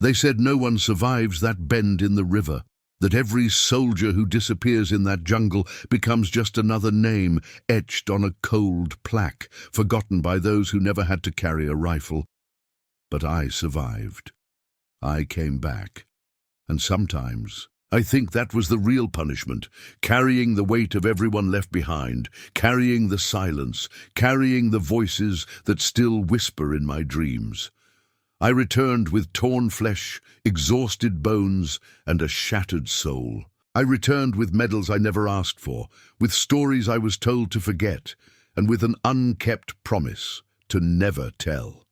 They said no one survives that bend in the river, that every soldier who disappears in that jungle becomes just another name etched on a cold plaque, forgotten by those who never had to carry a rifle. But I survived. I came back. And sometimes I think that was the real punishment, carrying the weight of everyone left behind, carrying the silence, carrying the voices that still whisper in my dreams. I returned with torn flesh, exhausted bones, and a shattered soul. I returned with medals I never asked for, with stories I was told to forget, and with an unkept promise to never tell.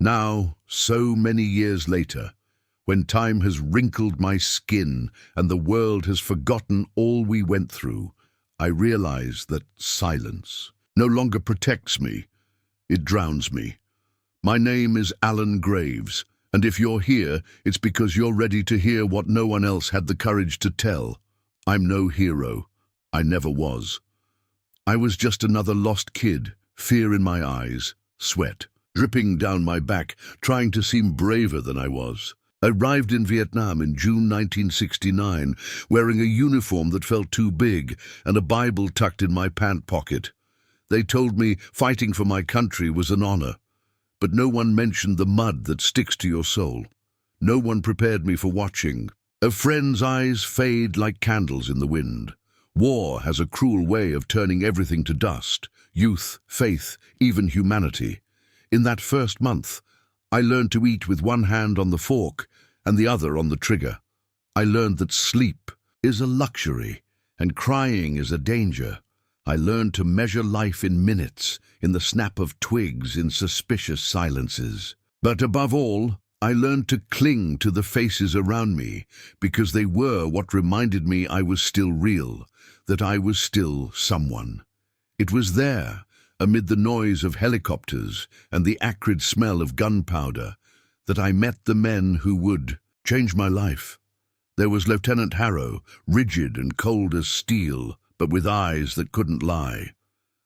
Now, so many years later, when time has wrinkled my skin and the world has forgotten all we went through, I realize that silence no longer protects me, it drowns me. My name is Alan Graves, and if you're here, it's because you're ready to hear what no one else had the courage to tell. I'm no hero. I never was. I was just another lost kid, fear in my eyes, sweat dripping down my back, trying to seem braver than I was. I arrived in Vietnam in June 1969, wearing a uniform that felt too big and a Bible tucked in my pant pocket. They told me fighting for my country was an honor, but no one mentioned the mud that sticks to your soul. No one prepared me for watching. A friend's eyes fade like candles in the wind. War has a cruel way of turning everything to dust, youth, faith, even humanity. In that first month, I learned to eat with one hand on the fork and the other on the trigger. I learned that sleep is a luxury and crying is a danger. I learned to measure life in minutes, in the snap of twigs, in suspicious silences. But above all, I learned to cling to the faces around me because they were what reminded me I was still real, that I was still someone. It was there, amid the noise of helicopters and the acrid smell of gunpowder, that I met the men who would change my life. There was Lieutenant Harrow, rigid and cold as steel, but with eyes that couldn't lie.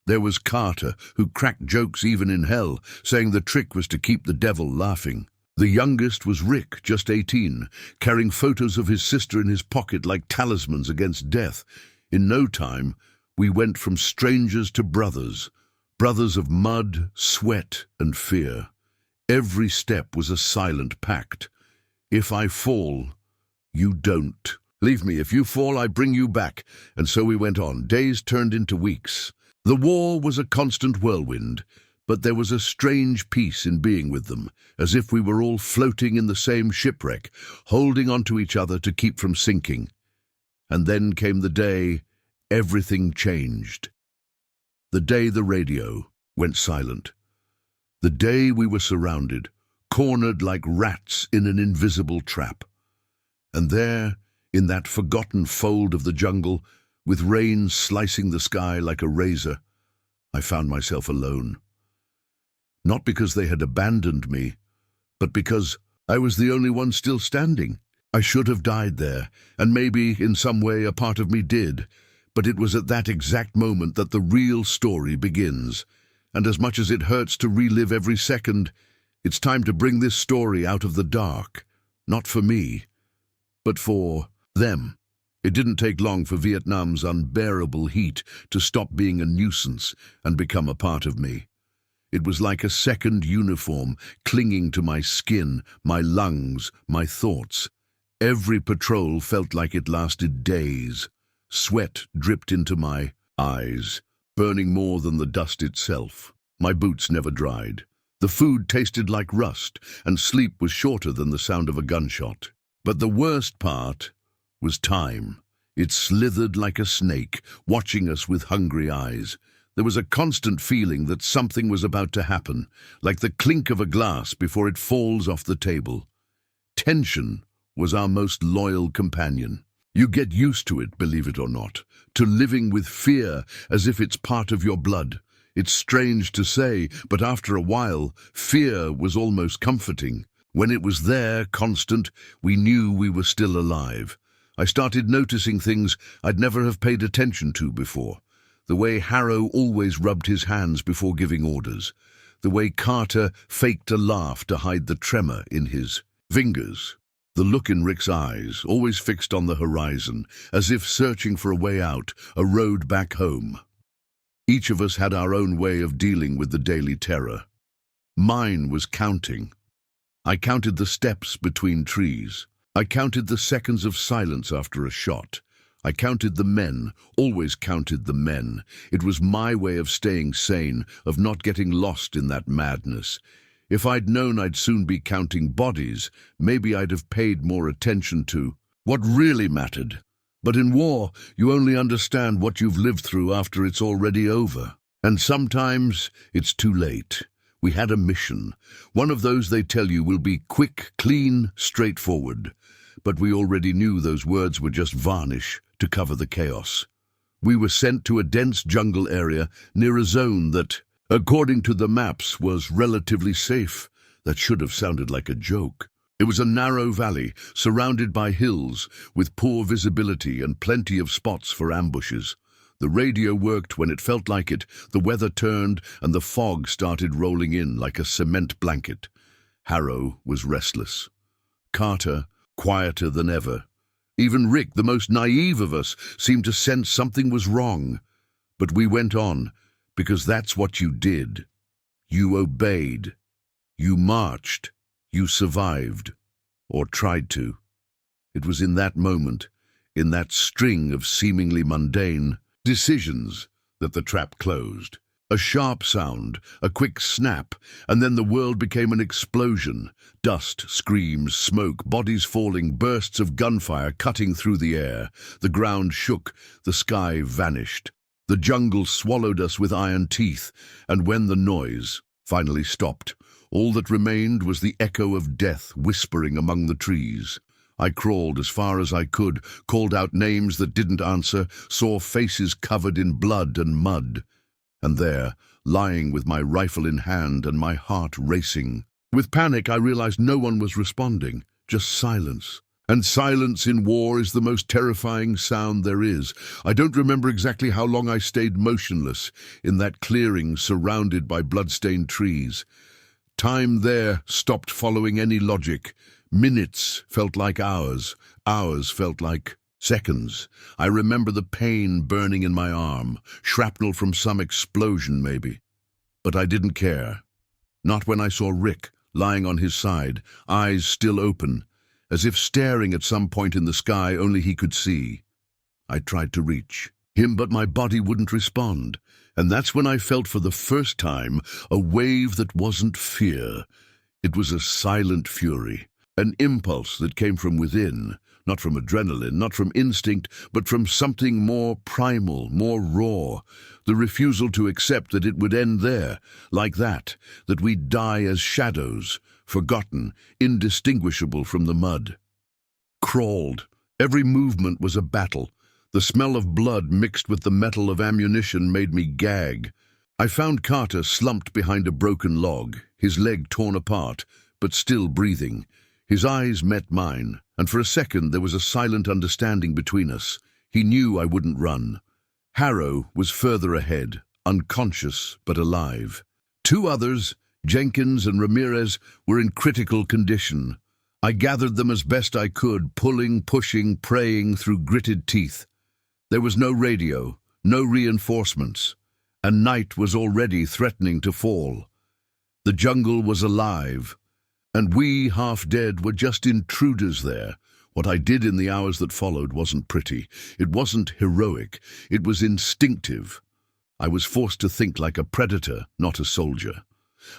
There was Carter, who cracked jokes even in hell, saying the trick was to keep the devil laughing. The youngest was Rick, just 18, carrying photos of his sister in his pocket like talismans against death. In no time, we went from strangers to brothers, brothers of mud, sweat, and fear. Every step was a silent pact. If I fall, you don't. Leave me. If you fall, I bring you back. And so we went on. Days turned into weeks. The war was a constant whirlwind, but there was a strange peace in being with them, as if we were all floating in the same shipwreck, holding onto each other to keep from sinking. And then came the day everything changed. The day the radio went silent. The day we were surrounded, cornered like rats in an invisible trap. And there, in that forgotten fold of the jungle, with rain slicing the sky like a razor, I found myself alone. Not because they had abandoned me, but because I was the only one still standing. I should have died there, and maybe in some way a part of me did, but it was at that exact moment that the real story begins. And as much as it hurts to relive every second, it's time to bring this story out of the dark. Not for me, but for them. It didn't take long for Vietnam's unbearable heat to stop being a nuisance and become a part of me. It was like a second uniform clinging to my skin, my lungs, my thoughts. Every patrol felt like it lasted days. Sweat dripped into my eyes, burning more than the dust itself. My boots never dried. The food tasted like rust, and sleep was shorter than the sound of a gunshot. But the worst part was time. It slithered like a snake, watching us with hungry eyes. There was a constant feeling that something was about to happen, like the clink of a glass before it falls off the table. Tension was our most loyal companion. You get used to it, believe it or not, to living with fear as if it's part of your blood. It's strange to say, but after a while, fear was almost comforting. When it was there, constant, we knew we were still alive. I started noticing things I'd never have paid attention to before. The way Harrow always rubbed his hands before giving orders. The way Carter faked a laugh to hide the tremor in his Fingers. The look in Rick's eyes, always fixed on the horizon, as if searching for a way out, a road back home. Each of us had our own way of dealing with the daily terror. Mine was counting. I counted the steps between trees. I counted the seconds of silence after a shot. I counted the men, always counted the men. It was my way of staying sane, of not getting lost in that madness. If I'd known I'd soon be counting bodies, maybe I'd have paid more attention to what really mattered. But in war, you only understand what you've lived through after it's already over. And sometimes it's too late. We had a mission, one of those they tell you will be quick, clean, straightforward. But we already knew those words were just varnish to cover the chaos. We were sent to a dense jungle area near a zone that, according to the maps, was relatively safe. That should have sounded like a joke. It was a narrow valley, surrounded by hills, with poor visibility and plenty of spots for ambushes. The radio worked when it felt like it, the weather turned, and the fog started rolling in like a cement blanket. Harrow was restless. Carter, quieter than ever. Even Rick, the most naive of us, seemed to sense something was wrong. But we went on, because that's what you did. You obeyed. You marched. You survived. Or tried to. It was in that moment, in that string of seemingly mundane decisions, that the trap closed. A sharp sound, a quick snap, and then the world became an explosion. Dust, screams, smoke, bodies falling, bursts of gunfire cutting through the air. The ground shook, the sky vanished. The jungle swallowed us with iron teeth, and when the noise finally stopped, all that remained was the echo of death whispering among the trees. I crawled as far as I could, called out names that didn't answer, saw faces covered in blood and mud. And there, lying with my rifle in hand and my heart racing. With panic, I realized no one was responding, just silence. And silence in war is the most terrifying sound there is. I don't remember exactly how long I stayed motionless in that clearing surrounded by blood-stained trees. Time there stopped following any logic. Minutes felt like hours. Hours felt like seconds. I remember the pain burning in my arm, shrapnel from some explosion maybe. But I didn't care. Not when I saw Rick lying on his side, eyes still open, as if staring at some point in the sky only he could see. I tried to reach him, but my body wouldn't respond. And that's when I felt for the first time a wave that wasn't fear. It was a silent fury. An impulse that came from within, not from adrenaline, not from instinct, but from something more primal, more raw. The refusal to accept that it would end there, like that we'd die as shadows, forgotten, indistinguishable from the mud. Crawled. Every movement was a battle. The smell of blood mixed with the metal of ammunition made me gag. I found Carter slumped behind a broken log, his leg torn apart, but still breathing. His eyes met mine, and for a second there was a silent understanding between us. He knew I wouldn't run. Harrow was further ahead, unconscious but alive. Two others, Jenkins and Ramirez, were in critical condition. I gathered them as best I could, pulling, pushing, praying through gritted teeth. There was no radio, no reinforcements, and night was already threatening to fall. The jungle was alive. And we, half dead, were just intruders there. What I did in the hours that followed wasn't pretty. It wasn't heroic. It was instinctive. I was forced to think like a predator, not a soldier.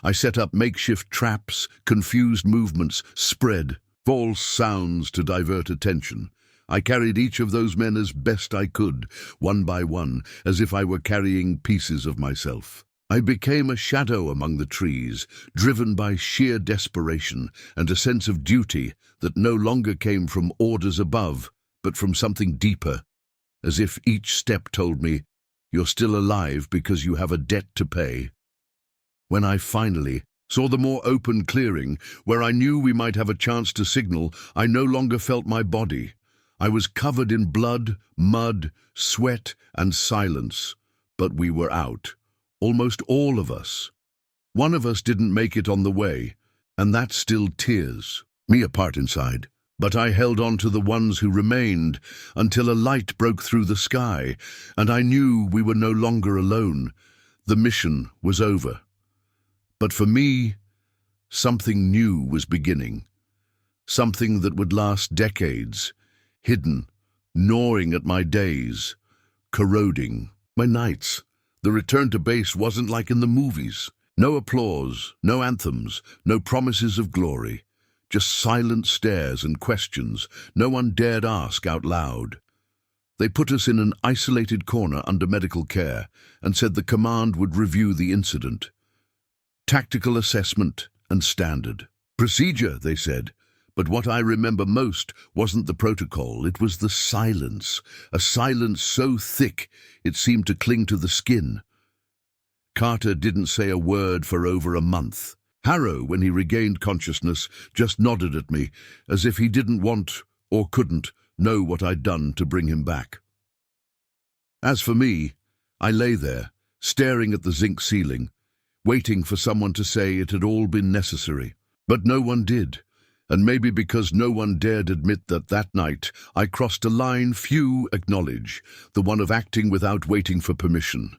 I set up makeshift traps, confused movements, spread false sounds to divert attention. I carried each of those men as best I could, one by one, as if I were carrying pieces of myself. I became a shadow among the trees, driven by sheer desperation and a sense of duty that no longer came from orders above, but from something deeper, as if each step told me, "You're still alive because you have a debt to pay." When I finally saw the more open clearing, where I knew we might have a chance to signal, I no longer felt my body. I was covered in blood, mud, sweat, and silence, but we were out. Almost all of us. One of us didn't make it on the way, and that stilled tears. me apart inside. But I held on to the ones who remained until a light broke through the sky, and I knew we were no longer alone. The mission was over. But for me, something new was beginning. Something that would last decades, hidden, gnawing at my days, corroding my nights. The return to base wasn't like in the movies. No applause, no anthems, no promises of glory. Just silent stares and questions no one dared ask out loud. They put us in an isolated corner under medical care and said the command would review the incident. Tactical assessment and standard. Procedure, they said. But what I remember most wasn't the protocol, it was the silence. A silence so thick it seemed to cling to the skin. Carter didn't say a word for over a month. Harrow, when he regained consciousness, just nodded at me, as if he didn't want, or couldn't, know what I'd done to bring him back. As for me, I lay there, staring at the zinc ceiling, waiting for someone to say it had all been necessary. But no one did, and maybe because no one dared admit that night I crossed a line few acknowledge, the one of acting without waiting for permission,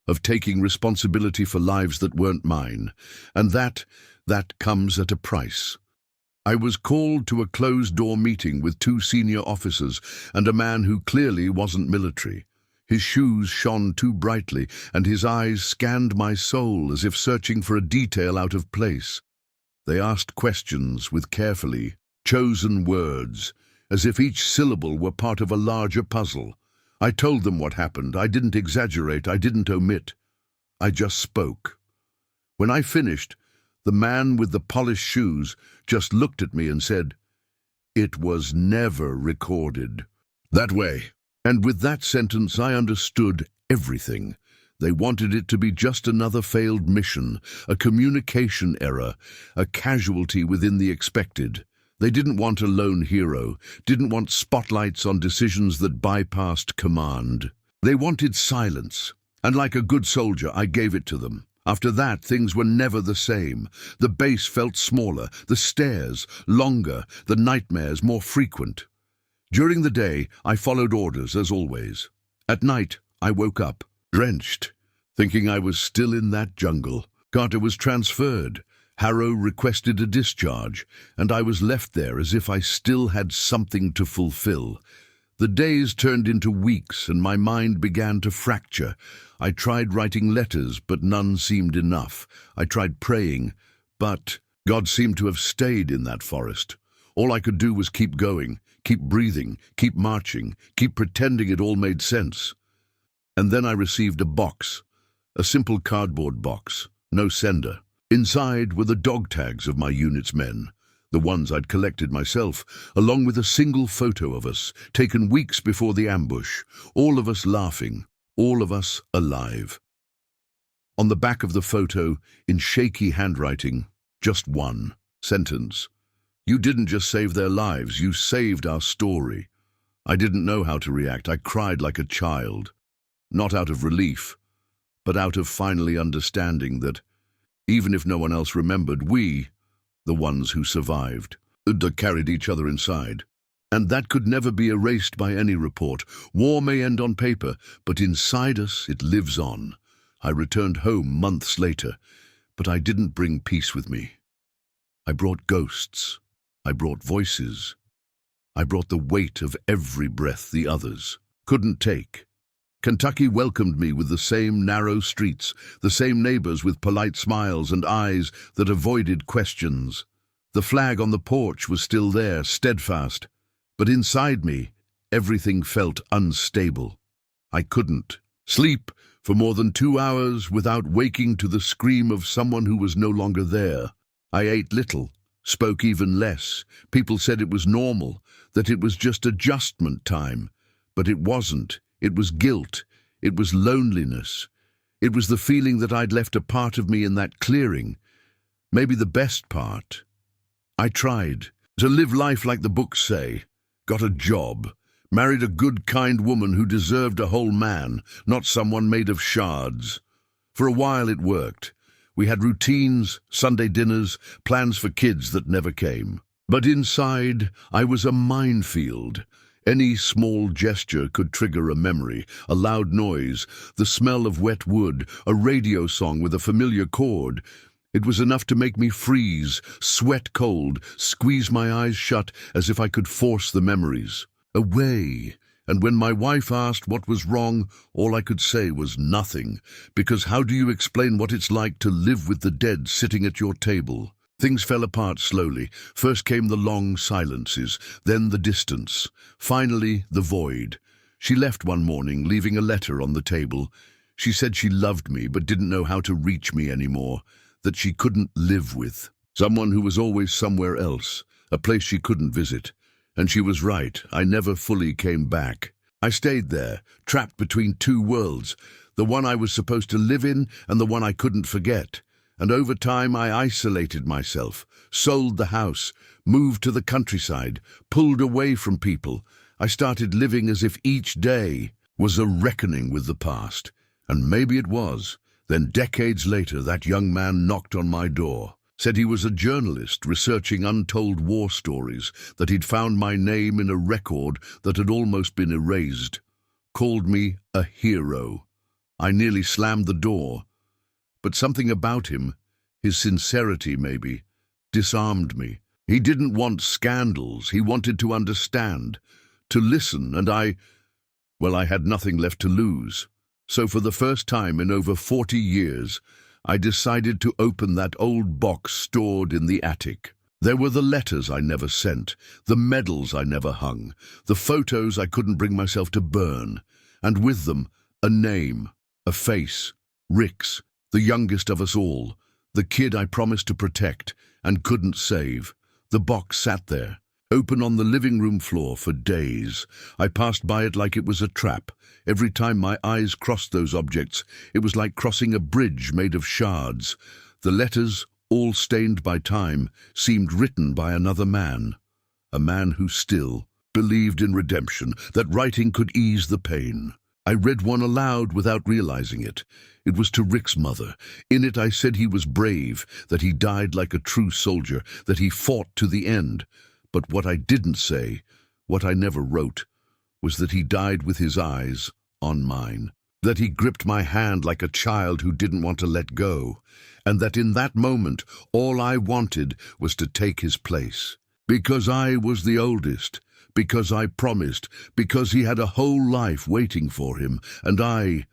of taking responsibility for lives that weren't mine, and that comes at a price. I was called to a closed-door meeting with 2 senior officers and a man who clearly wasn't military. His shoes shone too brightly, and his eyes scanned my soul as if searching for a detail out of place. They asked questions with carefully chosen words, as if each syllable were part of a larger puzzle. I told them what happened. I didn't exaggerate, I didn't omit. I just spoke. When I finished, the man with the polished shoes just looked at me and said, "It was never recorded." That way. And with that sentence I understood everything. They wanted it to be just another failed mission, a communication error, a casualty within the expected. They didn't want a lone hero, didn't want spotlights on decisions that bypassed command. They wanted silence, and like a good soldier, I gave it to them. After that, things were never the same. The base felt smaller, the stairs longer, the nightmares more frequent. During the day, I followed orders as always. At night, I woke up, drenched, thinking I was still in that jungle. Carter was transferred. Harrow requested a discharge, and I was left there as if I still had something to fulfill. The days turned into weeks, and my mind began to fracture. I tried writing letters, but none seemed enough. I tried praying, but God seemed to have stayed in that forest. All I could do was keep going, keep breathing, keep marching, keep pretending it all made sense. And then I received a box, a simple cardboard box, no sender. Inside were the dog tags of my unit's men, the ones I'd collected myself, along with a single photo of us, taken weeks before the ambush, all of us laughing, all of us alive. On the back of the photo, in shaky handwriting, just one sentence. "You didn't just save their lives, you saved our story." I didn't know how to react. I cried like a child, not out of relief, but out of finally understanding that even if no one else remembered, we, the ones who survived, carried each other inside. And that could never be erased by any report. War may end on paper, but inside us it lives on. I returned home months later, but I didn't bring peace with me. I brought ghosts. I brought voices. I brought the weight of every breath the others couldn't take. Kentucky welcomed me with the same narrow streets, the same neighbors with polite smiles and eyes that avoided questions. The flag on the porch was still there, steadfast, but inside me, everything felt unstable. I couldn't sleep for more than 2 hours without waking to the scream of someone who was no longer there. I ate little, spoke even less. People said it was normal, that it was just adjustment time, but it wasn't. It was guilt. It was loneliness. It was the feeling that I'd left a part of me in that clearing, maybe the best part. I tried to live life like the books say, got a job, married a good, kind woman who deserved a whole man, not someone made of shards. For a while it worked. We had routines, Sunday dinners, plans for kids that never came. But inside, I was a minefield. Any small gesture could trigger a memory, a loud noise, the smell of wet wood, a radio song with a familiar chord. It was enough to make me freeze, sweat cold, squeeze my eyes shut as if I could force the memories away. And when my wife asked what was wrong, all I could say was nothing, because how do you explain what it's like to live with the dead sitting at your table? Things fell apart slowly. First came the long silences, then the distance, finally the void. She left one morning, leaving a letter on the table. She said she loved me but didn't know how to reach me anymore, that she couldn't live with someone who was always somewhere else, a place she couldn't visit. And she was right. I never fully came back. I stayed there, trapped between two worlds, the one I was supposed to live in and the one I couldn't forget. And over time I isolated myself, sold the house, moved to the countryside, pulled away from people. I started living as if each day was a reckoning with the past. And maybe it was. Then decades later, that young man knocked on my door. Said he was a journalist researching untold war stories, that he'd found my name in a record that had almost been erased. Called me a hero. I nearly slammed the door. But something about him, his sincerity maybe, disarmed me. He didn't want scandals. He wanted to understand, to listen, and I had nothing left to lose. So for the first time in over 40 years, I decided to open that old box stored in the attic. There were the letters I never sent, the medals I never hung, the photos I couldn't bring myself to burn, and with them, a name, a face, Rick's, the youngest of us all, the kid I promised to protect and couldn't save. The box sat there, open on the living room floor for days. I passed by it like it was a trap. Every time my eyes crossed those objects, it was like crossing a bridge made of shards. The letters, all stained by time, seemed written by another man. A man who still believed in redemption, that writing could ease the pain. I read one aloud without realizing it. It was to Rick's mother. In it I said he was brave, that he died like a true soldier, that he fought to the end. But what I didn't say, what I never wrote, was that he died with his eyes on mine, that he gripped my hand like a child who didn't want to let go, and that in that moment all I wanted was to take his place. Because I was the oldest, because I promised, because he had a whole life waiting for him, and I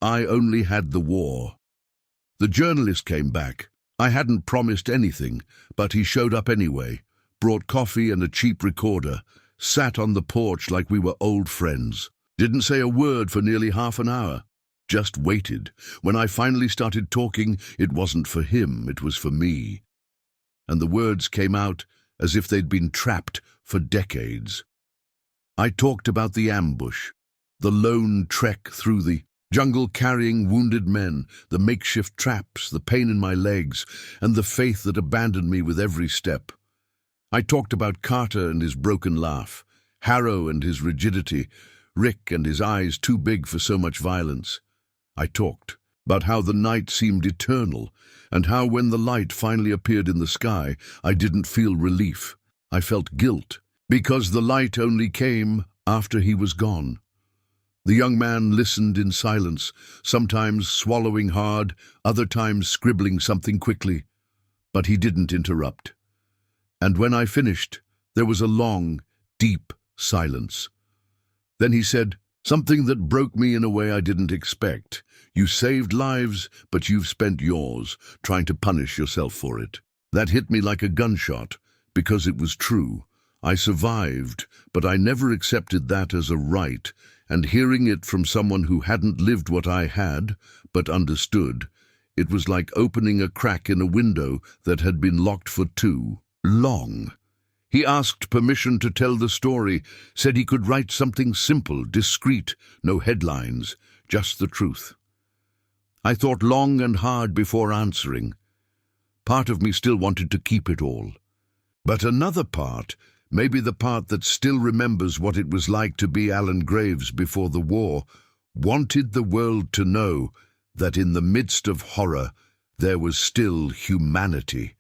only had the war. The journalist came back. I hadn't promised anything, but he showed up anyway, brought coffee and a cheap recorder, sat on the porch like we were old friends. Didn't say a word for nearly half an hour. Just waited. When I finally started talking, it wasn't for him, it was for me. And the words came out as if they'd been trapped for decades. I talked about the ambush, the lone trek through the jungle carrying wounded men, the makeshift traps, the pain in my legs, and the faith that abandoned me with every step. I talked about Carter and his broken laugh, Harrow and his rigidity, Rick and his eyes too big for so much violence. I talked about how the night seemed eternal, and how when the light finally appeared in the sky, I didn't feel relief. I felt guilt, because the light only came after he was gone. The young man listened in silence, sometimes swallowing hard, other times scribbling something quickly. But he didn't interrupt. And when I finished, there was a long, deep silence. Then he said, something that broke me in a way I didn't expect. You saved lives, but you've spent yours, trying to punish yourself for it. That hit me like a gunshot, because it was true. I survived, but I never accepted that as a right, and hearing it from someone who hadn't lived what I had, but understood, it was like opening a crack in a window that had been locked for too long. He asked permission to tell the story, said he could write something simple, discreet, no headlines, just the truth. I thought long and hard before answering. Part of me still wanted to keep it all. But another part, maybe the part that still remembers what it was like to be Alan Graves before the war, wanted the world to know that in the midst of horror there was still humanity,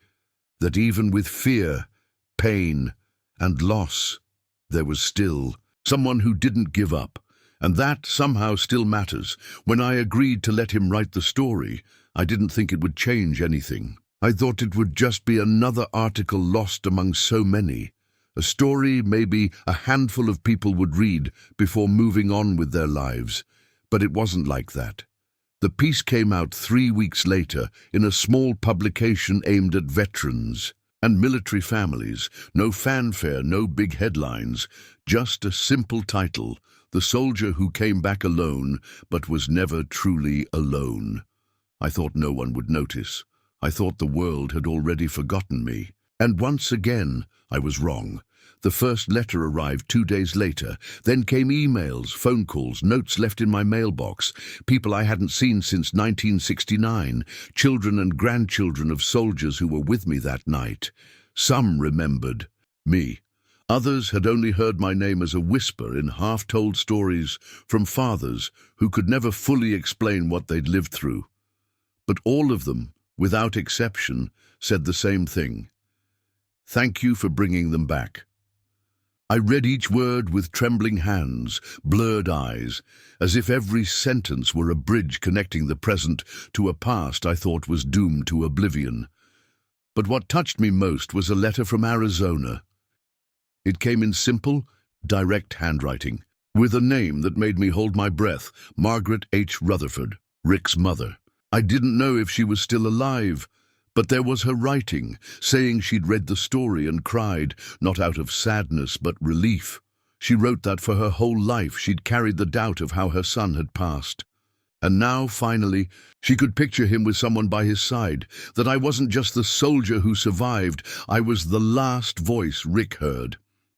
that even with fear, pain, and loss, there was still someone who didn't give up. And that somehow still matters. When I agreed to let him write the story, I didn't think it would change anything. I thought it would just be another article lost among so many. A story maybe a handful of people would read before moving on with their lives. But it wasn't like that. The piece came out 3 weeks later in a small publication aimed at veterans and military families. No fanfare, no big headlines, just a simple title: The Soldier Who Came Back Alone But Was Never Truly Alone. I thought no one would notice. I thought the world had already forgotten me. And once again, I was wrong. The first letter arrived 2 days later. Then came emails, phone calls, notes left in my mailbox, people I hadn't seen since 1969, children and grandchildren of soldiers who were with me that night. Some remembered me. Others had only heard my name as a whisper in half-told stories from fathers who could never fully explain what they'd lived through. But all of them, without exception, said the same thing: "Thank you for bringing them back." I read each word with trembling hands, blurred eyes, as if every sentence were a bridge connecting the present to a past I thought was doomed to oblivion. But what touched me most was a letter from Arizona. It came in simple, direct handwriting, with a name that made me hold my breath: Margaret H. Rutherford, Rick's mother. I didn't know if she was still alive, but there was her writing, saying she'd read the story and cried, not out of sadness but relief. She wrote that for her whole life she'd carried the doubt of how her son had passed. And now, finally, she could picture him with someone by his side, that I wasn't just the soldier who survived, I was the last voice Rick heard.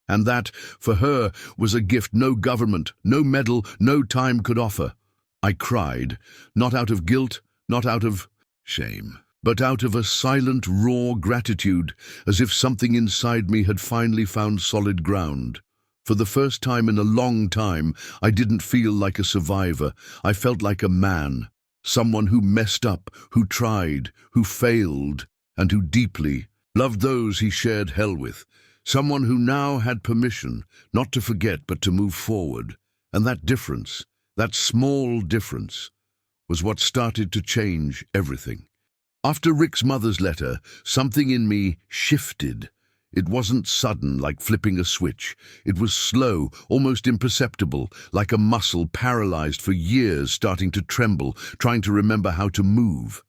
And that, for her, was a gift no government, no medal, no time could offer. I cried, not out of guilt, not out of shame, but out of a silent, raw gratitude, as if something inside me had finally found solid ground. For the first time in a long time, I didn't feel like a survivor. I felt like a man, someone who messed up, who tried, who failed, and who deeply loved those he shared hell with. Someone who now had permission, not to forget but to move forward. And that difference, that small difference, was what started to change everything. After Rick's mother's letter, something in me shifted. It wasn't sudden, like flipping a switch. It was slow, almost imperceptible, like a muscle paralyzed for years starting to tremble, trying to remember how to move.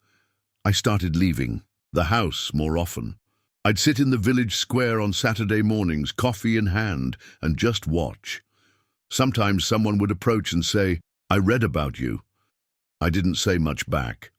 I started leaving the house more often. I'd sit in the village square on Saturday mornings, coffee in hand, and just watch. Sometimes someone would approach and say, "I read about you." I didn't say much back.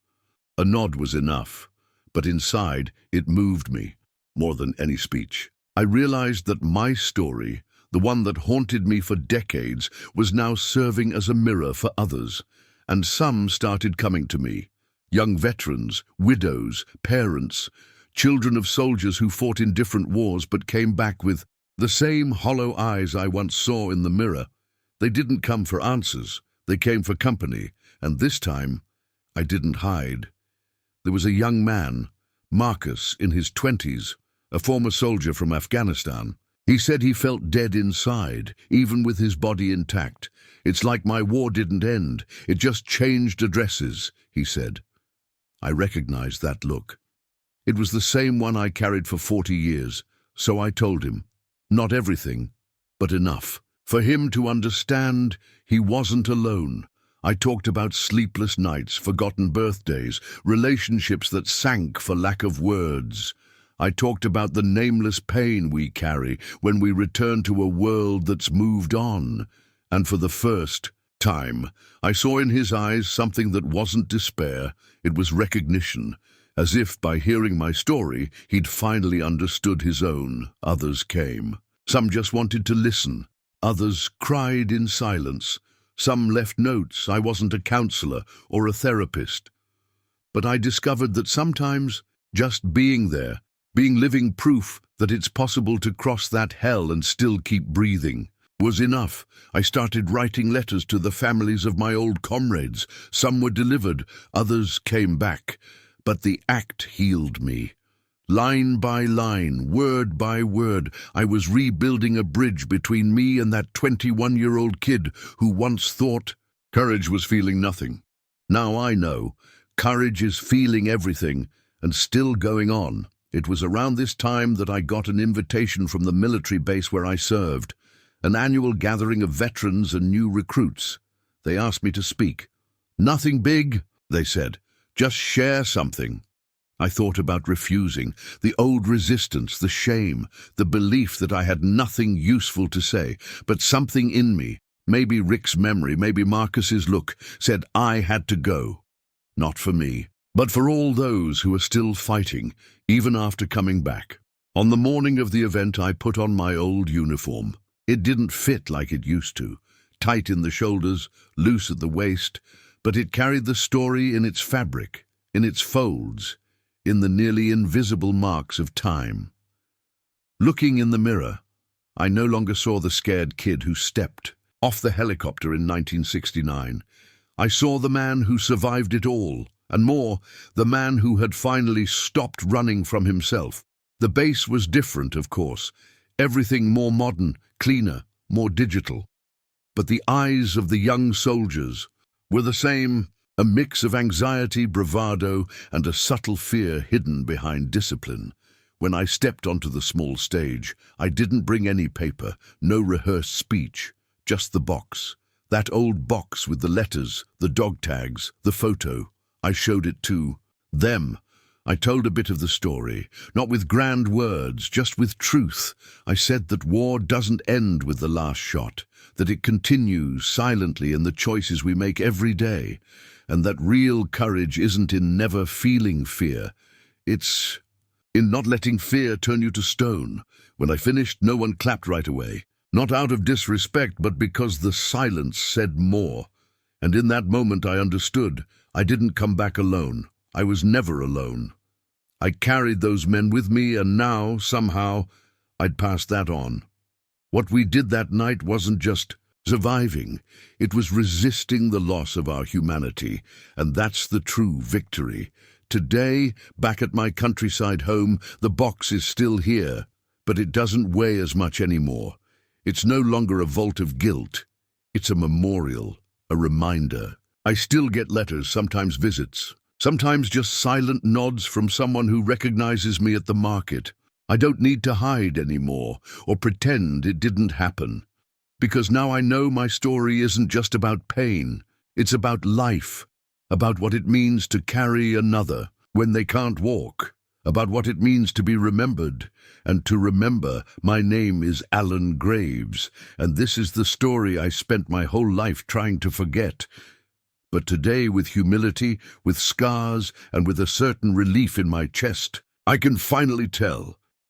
A nod was enough, but inside it moved me more than any speech. I realized that my story, the one that haunted me for decades, was now serving as a mirror for others, and some started coming to me. Young veterans, widows, parents, children of soldiers who fought in different wars but came back with the same hollow eyes I once saw in the mirror. They didn't come for answers, they came for company, and this time I didn't hide. There was a young man, Marcus, in his 20s, a former soldier from Afghanistan. He said he felt dead inside, even with his body intact. "It's like my war didn't end, it just changed addresses," he said. I recognized that look. It was the same one I carried for 40 years, so I told him, not everything, but enough. For him to understand he wasn't alone. I talked about sleepless nights, forgotten birthdays, relationships that sank for lack of words. I talked about the nameless pain we carry when we return to a world that's moved on. And for the first time, I saw in his eyes something that wasn't despair, it was recognition. As if by hearing my story, he'd finally understood his own. Others came. Some just wanted to listen. Others cried in silence. Some left notes. I wasn't a counselor or a therapist. But I discovered that sometimes just being there, being living proof that it's possible to cross that hell and still keep breathing, was enough. I started writing letters to the families of my old comrades. Some were delivered, others came back. But the act healed me. Line by line, word by word, I was rebuilding a bridge between me and that 21-year-old kid who once thought courage was feeling nothing. Now I know. Courage is feeling everything and still going on. It was around this time that I got an invitation from the military base where I served, an annual gathering of veterans and new recruits. They asked me to speak. Nothing big, they said, just share something. I thought about refusing, the old resistance, the shame, the belief that I had nothing useful to say, but something in me, maybe Rick's memory, maybe Marcus's look, said I had to go. Not for me, but for all those who are still fighting, even after coming back. On the morning of the event, I put on my old uniform. It didn't fit like it used to, tight in the shoulders, loose at the waist, but it carried the story in its fabric, in its folds, in the nearly invisible marks of time. Looking in the mirror, I no longer saw the scared kid who stepped off the helicopter in 1969. I saw the man who survived it all, and more, the man who had finally stopped running from himself. The base was different, of course, everything more modern, cleaner, more digital. But the eyes of the young soldiers were the same, a mix of anxiety, bravado, and a subtle fear hidden behind discipline. When I stepped onto the small stage, I didn't bring any paper, no rehearsed speech, just the box. That old box with the letters, the dog tags, the photo. I showed it to them. I told a bit of the story, not with grand words, just with truth. I said that war doesn't end with the last shot, that it continues silently in the choices we make every day, and that real courage isn't in never feeling fear. It's in not letting fear turn you to stone. When I finished, no one clapped right away. Not out of disrespect, but because the silence said more. And in that moment I understood. I didn't come back alone. I was never alone. I carried those men with me, and now, somehow, I'd passed that on. What we did that night wasn't just surviving. It was resisting the loss of our humanity, and that's the true victory. Today, back at my countryside home, the box is still here, but it doesn't weigh as much anymore. It's no longer a vault of guilt. It's a memorial, a reminder. I still get letters, sometimes visits, sometimes just silent nods from someone who recognizes me at the market. I don't need to hide anymore or pretend it didn't happen. Because now I know my story isn't just about pain. It's about life, about what it means to carry another when they can't walk, about what it means to be remembered. And to remember, my name is Alan Graves, and this is the story I spent my whole life trying to forget. But today, with humility, with scars, and with a certain relief in my chest, I can finally tell